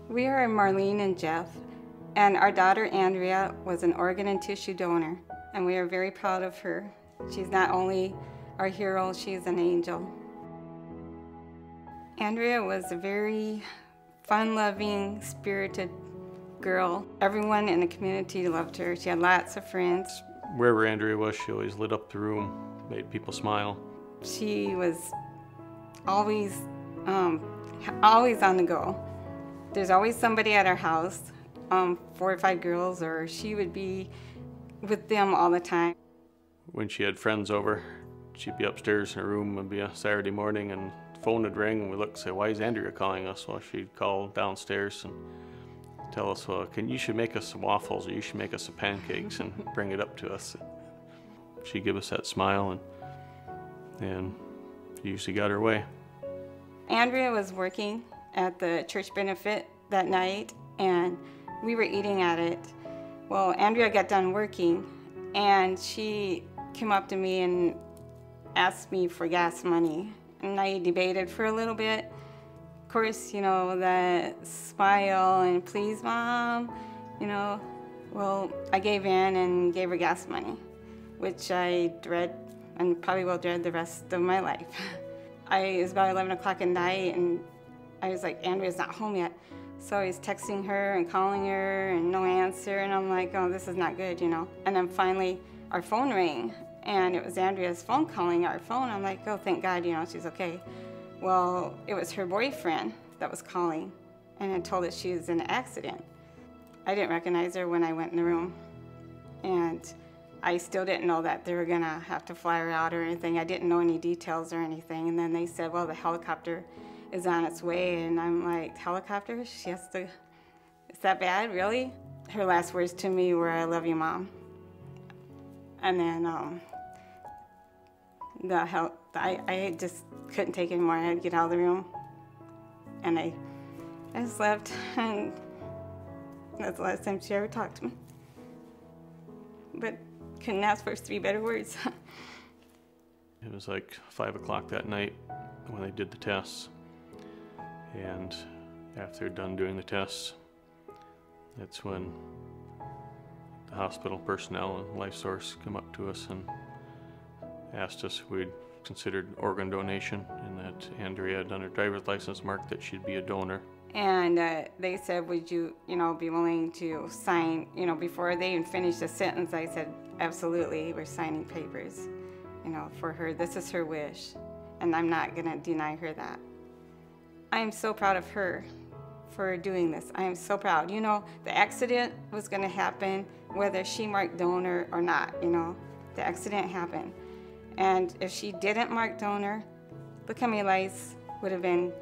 We are Marlene and Jeff, and our daughter Andrea was an organ and tissue donor, and we are very proud of her. She's not only our hero, she's an angel. Andrea was a very fun-loving, spirited girl. Everyone in the community loved her. She had lots of friends. Wherever Andrea was, she always lit up the room, made people smile. She was always on the go. There's always somebody at our house, 4 or 5 girls, or she would be with them all the time. When she had friends over, she'd be upstairs in her room. It'd be a Saturday morning and the phone would ring and we'd look and say, "Why is Andrea calling us?" Well, she'd call downstairs and tell us, "Well, you should make us some waffles, or you should make us some pancakes," and bring it up to us. She'd give us that smile, and she usually got her way. Andrea was working at the church benefit that night, and we were eating at it. Well, Andrea got done working, and she came up to me and asked me for gas money. And I debated for a little bit. Of course, you know, that smile and "Please, Mom," you know. Well, I gave in and gave her gas money, which I dread and probably will dread the rest of my life. It was about 11 o'clock at night, and I was like, Andrea's not home yet. So I was texting her and calling her and no answer, and I'm like, oh, this is not good, you know. And then finally our phone rang, and it was Andrea's phone calling our phone. I'm like, oh, thank God, you know, she's okay. Well, it was her boyfriend that was calling and had told us she was in an accident. I didn't recognize her when I went in the room, and I still didn't know that they were gonna have to fly her out or anything. I didn't know any details or anything. And then they said, well, the helicopter is on its way. And I'm like, helicopter? She has to, is that bad, really? Her last words to me were, "I love you, Mom." And then I just couldn't take it anymore. I had to get out of the room. And I just left, and that's the last time she ever talked to me. But couldn't ask for 3 better words. It was like 5 o'clock that night when they did the tests. And after they're done doing the tests, that's when the hospital personnel and Life Source come up to us and asked us if we'd considered organ donation, and that Andrea had on her driver's license marked that she'd be a donor. And they said, would you, be willing to sign, before they even finished the sentence, I said, absolutely, we're signing papers, for her. This is her wish, and I'm not gonna deny her that. I am so proud of her for doing this. I am so proud. The accident was gonna happen whether she marked donor or not, The accident happened. And if she didn't mark donor, look how many lives would have been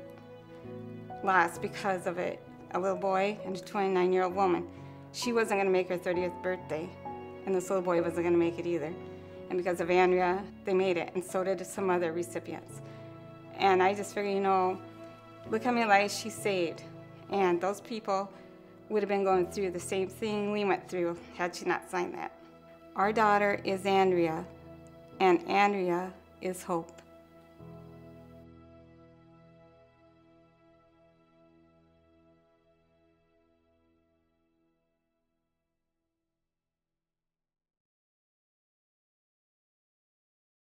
lost because of it. A little boy and a 29-year-old woman. She wasn't going to make her 30th birthday, and this little boy wasn't going to make it either. And because of Andrea, they made it, and so did some other recipients. And I just figure, look how many lives she saved. And those people would have been going through the same thing we went through had she not signed that. Our daughter is Andrea, and Andrea is hope.